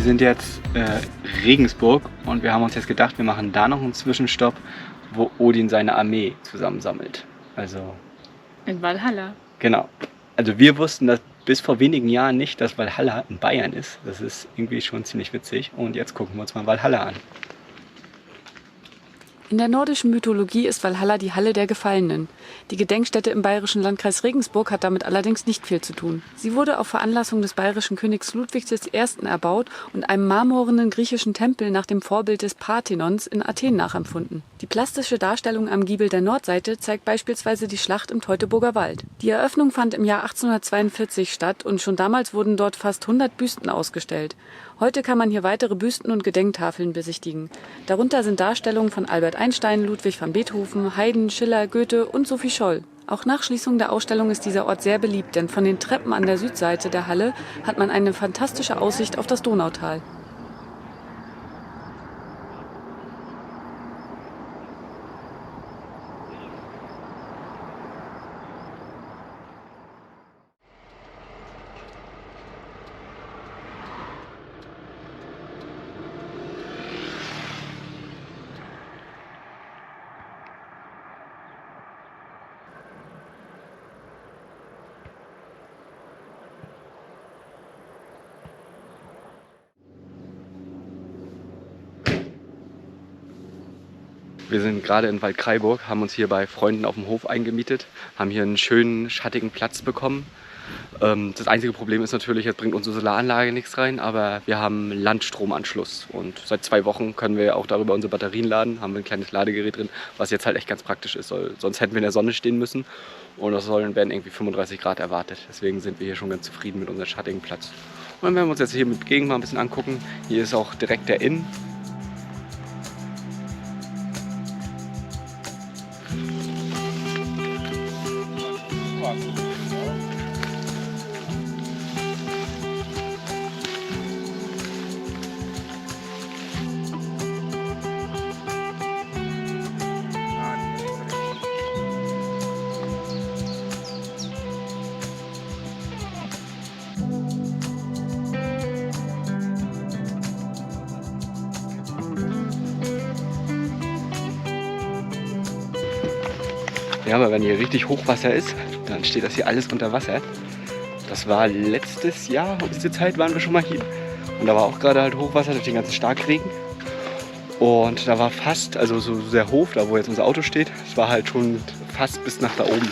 Wir sind jetzt Regensburg und wir haben uns jetzt gedacht, wir machen da noch einen Zwischenstopp, wo Odin seine Armee zusammensammelt. Also in Valhalla. Genau. Also wir wussten das bis vor wenigen Jahren nicht, dass Valhalla in Bayern ist. Das ist irgendwie schon ziemlich witzig. Und jetzt gucken wir uns mal Valhalla an. In der nordischen Mythologie ist Valhalla die Halle der Gefallenen. Die Gedenkstätte im bayerischen Landkreis Regensburg hat damit allerdings nicht viel zu tun. Sie wurde auf Veranlassung des bayerischen Königs Ludwigs I. erbaut und einem marmornen griechischen Tempel nach dem Vorbild des Parthenons in Athen nachempfunden. Die plastische Darstellung am Giebel der Nordseite zeigt beispielsweise die Schlacht im Teutoburger Wald. Die Eröffnung fand im Jahr 1842 statt und schon damals wurden dort fast 100 Büsten ausgestellt. Heute kann man hier weitere Büsten und Gedenktafeln besichtigen. Darunter sind Darstellungen von Albert Einstein, Ludwig van Beethoven, Haydn, Schiller, Goethe und Sophie Scholl. Auch nach Schließung der Ausstellung ist dieser Ort sehr beliebt, denn von den Treppen an der Südseite der Halle hat man eine fantastische Aussicht auf das Donautal. Wir sind gerade in Waldkraiburg, haben uns hier bei Freunden auf dem Hof eingemietet, haben hier einen schönen, schattigen Platz bekommen. Das einzige Problem ist natürlich, jetzt bringt unsere Solaranlage nichts rein, aber wir haben Landstromanschluss und seit 2 Wochen können wir auch darüber unsere Batterien laden, haben wir ein kleines Ladegerät drin, was jetzt halt echt ganz praktisch ist, sonst hätten wir in der Sonne stehen müssen und das werden irgendwie 35 Grad erwartet. Deswegen sind wir hier schon ganz zufrieden mit unserem schattigen Platz. Und dann werden wir uns jetzt hier mit Gegend mal ein bisschen angucken. Hier ist auch direkt der Inn. Ja, aber wenn hier richtig Hochwasser ist, dann steht das hier alles unter Wasser. Das war letztes Jahr, um diese Zeit waren wir schon mal hier. Und da war auch gerade halt Hochwasser durch den ganzen Starkregen. Und da war fast, also so der Hof, da wo jetzt unser Auto steht, es war halt schon fast bis nach da oben.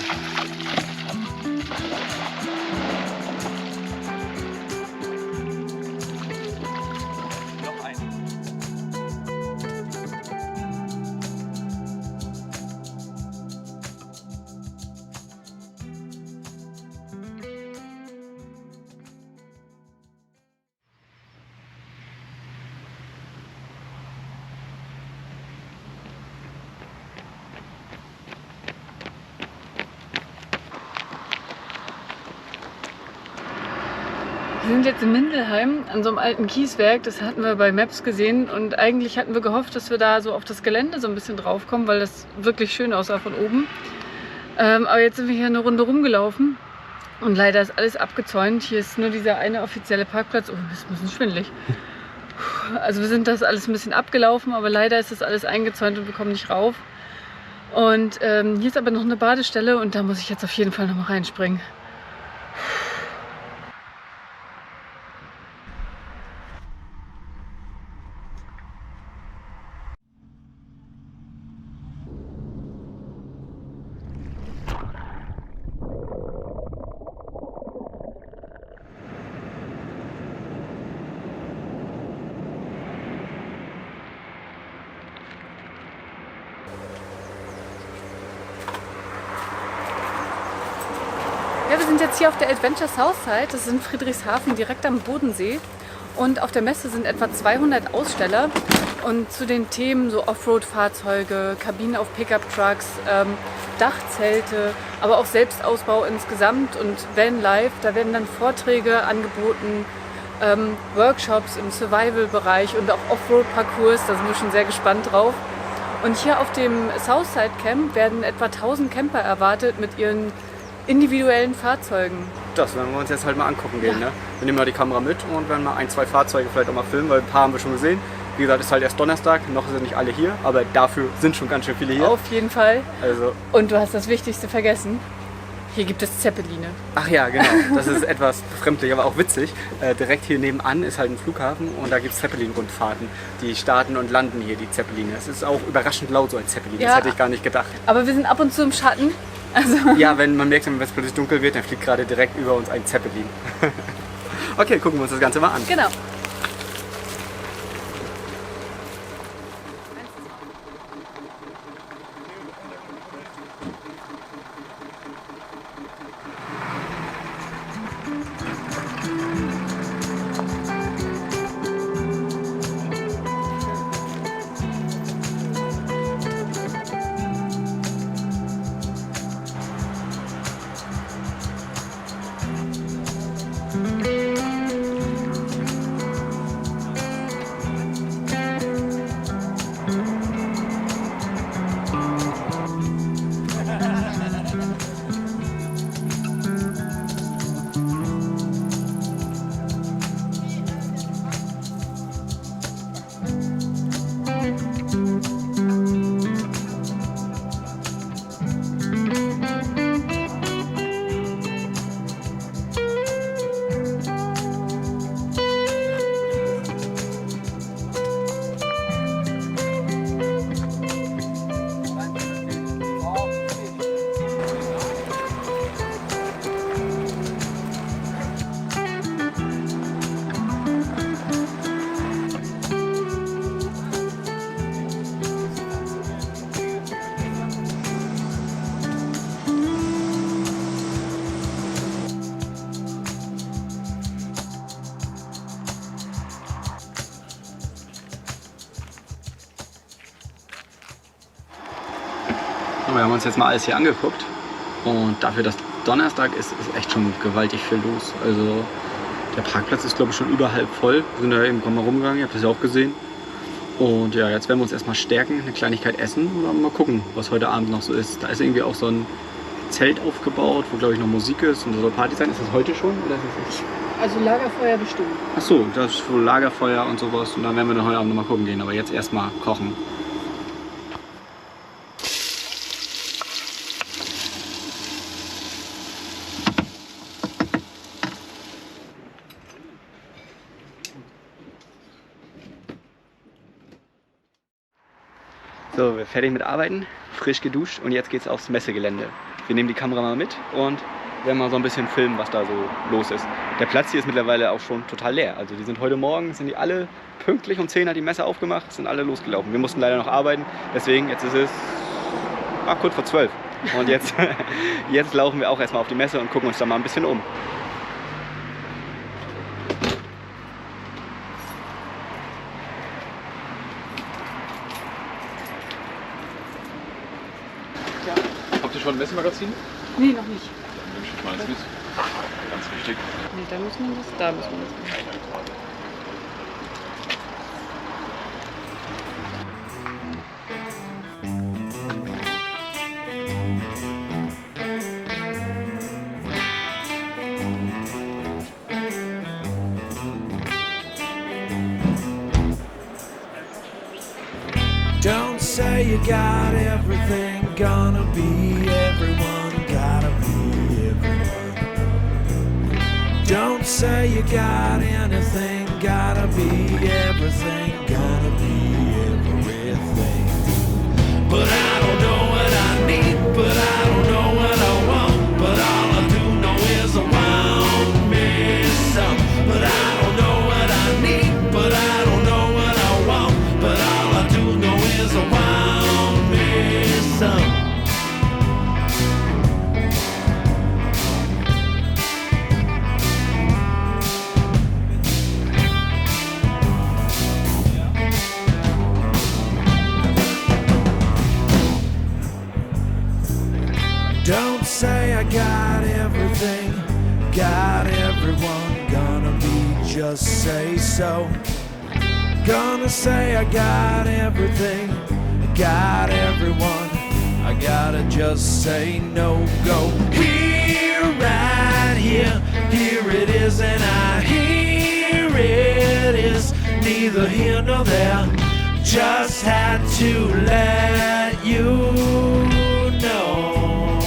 Wir sind jetzt in Mindelheim an so einem alten Kieswerk, das hatten wir bei Maps gesehen und eigentlich hatten wir gehofft, dass wir da so auf das Gelände so ein bisschen drauf kommen, weil das wirklich schön aussah von oben. Aber jetzt sind wir hier eine Runde rumgelaufen und leider ist alles abgezäunt. Hier ist nur dieser eine offizielle Parkplatz. Oh, das ist ein bisschen schwindelig. Also wir sind das alles ein bisschen abgelaufen, aber leider ist das alles eingezäunt und wir kommen nicht rauf. Und hier ist aber noch eine Badestelle und da muss ich jetzt auf jeden Fall noch mal reinspringen. Ja, wir sind jetzt hier auf der Adventure Southside, das ist in Friedrichshafen, direkt am Bodensee. Und auf der Messe sind etwa 200 Aussteller. Und zu den Themen so Offroad-Fahrzeuge, Kabinen auf Pickup-Trucks, Dachzelte, aber auch Selbstausbau insgesamt und Vanlife. Da werden dann Vorträge angeboten, Workshops im Survival-Bereich und auch Offroad-Parcours. Da sind wir schon sehr gespannt drauf. Und hier auf dem Southside Camp werden etwa 1000 Camper erwartet mit ihren individuellen Fahrzeugen. das werden wir uns jetzt halt mal angucken gehen. Ne? Wir nehmen mal die Kamera mit und werden mal 1, 2 Fahrzeuge vielleicht auch mal filmen, weil ein paar haben wir schon gesehen. Wie gesagt, es ist halt erst Donnerstag, noch sind nicht alle hier, aber dafür sind schon ganz schön viele hier. Auf jeden Fall. Also. Und du hast das Wichtigste vergessen. Hier gibt es Zeppeline. Ach ja, genau. Das ist etwas befremdlich, aber auch witzig. Direkt hier nebenan ist halt ein Flughafen und da gibt es Zeppelin-Rundfahrten. Die starten und landen hier, die Zeppeline. Es ist auch überraschend laut, so ein Zeppelin. Ja, das hätte ich gar nicht gedacht. Aber wir sind ab und zu im Schatten. Also. Ja, wenn man merkt, wenn es plötzlich dunkel wird, dann fliegt gerade direkt über uns ein Zeppelin. Okay, gucken wir uns das Ganze mal an. Genau. Wir haben uns jetzt mal alles hier angeguckt und dafür, dass Donnerstag ist echt schon gewaltig viel los. Also der Parkplatz ist, glaube ich, schon über halb voll. Wir sind da eben mal rumgegangen, ihr habt das ja auch gesehen. Und ja, jetzt werden wir uns erstmal stärken, eine Kleinigkeit essen und dann mal gucken, was heute Abend noch so ist. Da ist irgendwie auch so ein Zelt aufgebaut, wo, glaube ich, noch Musik ist und da soll Party sein. Ist das heute schon oder ist das nicht? Also Lagerfeuer bestimmt. Ach so, das ist wohl Lagerfeuer und sowas und dann werden wir dann heute Abend noch mal gucken gehen. Aber jetzt erstmal kochen. So, wir fertig mit Arbeiten, frisch geduscht und jetzt geht's aufs Messegelände. Wir nehmen die Kamera mal mit und werden mal so ein bisschen filmen, was da so los ist. Der Platz hier ist mittlerweile auch schon total leer. Also die sind heute Morgen, sind die alle pünktlich um 10 hat die Messe aufgemacht, sind alle losgelaufen. Wir mussten leider noch arbeiten, deswegen jetzt ist es kurz vor 12. Und jetzt, jetzt laufen wir auch erstmal auf die Messe und gucken uns da mal ein bisschen um. Habt ihr schon ein Messemagazin? Nee, noch nicht. Dann nehme ich mal eins mit. Ganz wichtig. Nee, da muss man das machen. Don't say you got everything, gonna be everyone, gotta be everyone. Don't say you got anything, gotta be everything, gonna be everything. But I don't know what I need, but I don't know what I want, but all I do know is I want me some. But I don't know what I need, but I don't know what I want, but all I do know is I want me some. Don't say I got everything, got everyone, gonna be just say so. Gonna say I got everything, got everyone, I gotta just say no. Go here, right here, Here it is and I hear it is neither here nor there. Just had to let you know.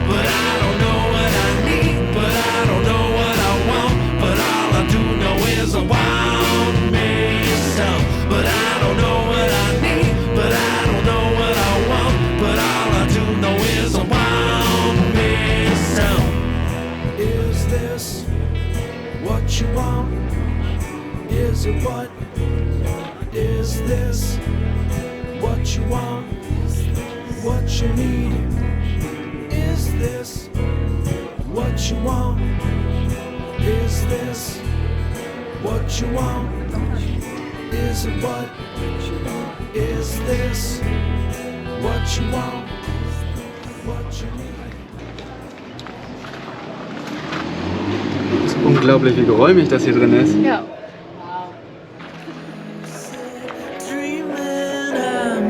But I don't know what I need, but I don't know what I want. But all I do know is I want me some. But I don't know what I need, but I don't know what I want. But all I do know is I want me some. Is this what you want? Is it what? Is this what you want? What you need? Is this what you want? Is this what you want? Is it what? Is this what you want? What you need? Es ist unglaublich, wie geräumig das hier drin ist. Ja. Dreaming I'm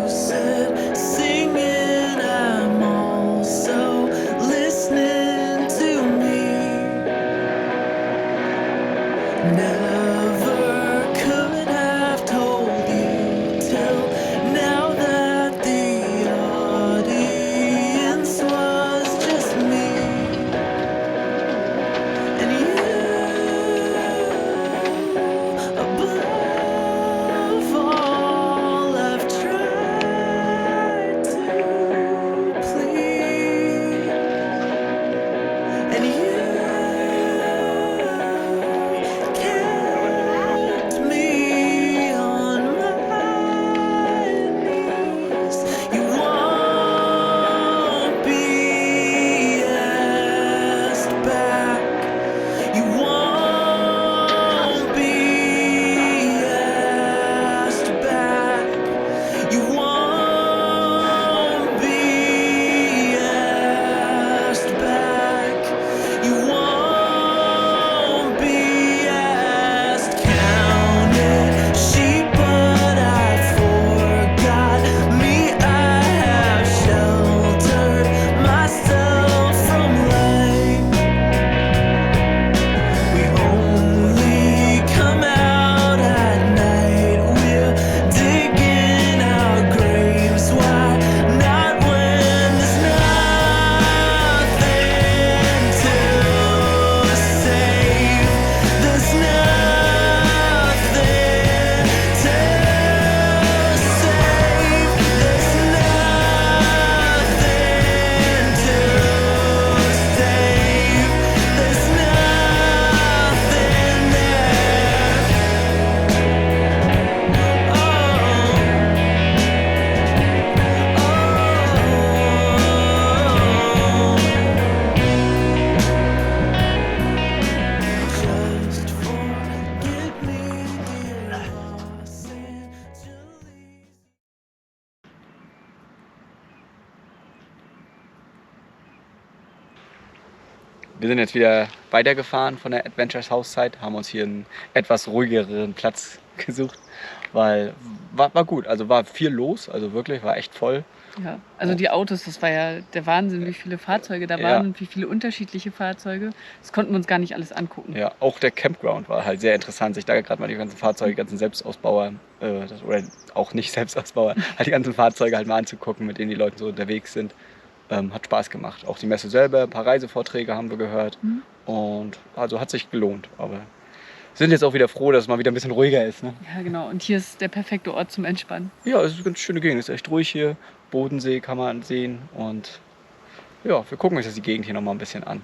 lucid, singing I'm also listening to me. Never could have told you till now that the audience was just me. And you, above all, I've tried to please. And you kept me on my knees. You won't be asked back. You won't be asked back. You won't be asked back. You won't be asked. Counted sheep, but I forgot me. I have sheltered myself from light. We only come out at night. We're digging our graves. Why not when there's nothing to save? There's nothing to save. There's nothing to save. There's nothing there. Just forget me, dear Los Angeles. Wir sind jetzt wieder weitergefahren von der Adventures House Site, haben uns hier einen etwas ruhigeren Platz gesucht, weil war gut, also war viel los, also wirklich, war echt voll. Ja, also die Autos, das war ja der Wahnsinn, wie viele Fahrzeuge da Ja. waren und wie viele unterschiedliche Fahrzeuge. Das konnten wir uns gar nicht alles angucken. Ja, auch der Campground war halt sehr interessant, sich da gerade mal die ganzen Fahrzeuge, die ganzen Selbstausbauer, oder auch nicht Selbstausbauer, halt die ganzen Fahrzeuge halt mal anzugucken, mit denen die Leute so unterwegs sind. Hat Spaß gemacht. Auch die Messe selber, ein paar Reisevorträge haben wir gehört und also hat sich gelohnt. Aber sind jetzt auch wieder froh, dass es mal wieder ein bisschen ruhiger ist. Ne? Ja, genau. Und hier ist der perfekte Ort zum Entspannen. Ja, es ist eine ganz schöne Gegend, es ist echt ruhig hier. Bodensee kann man sehen und ja, wir gucken uns jetzt die Gegend hier noch mal ein bisschen an.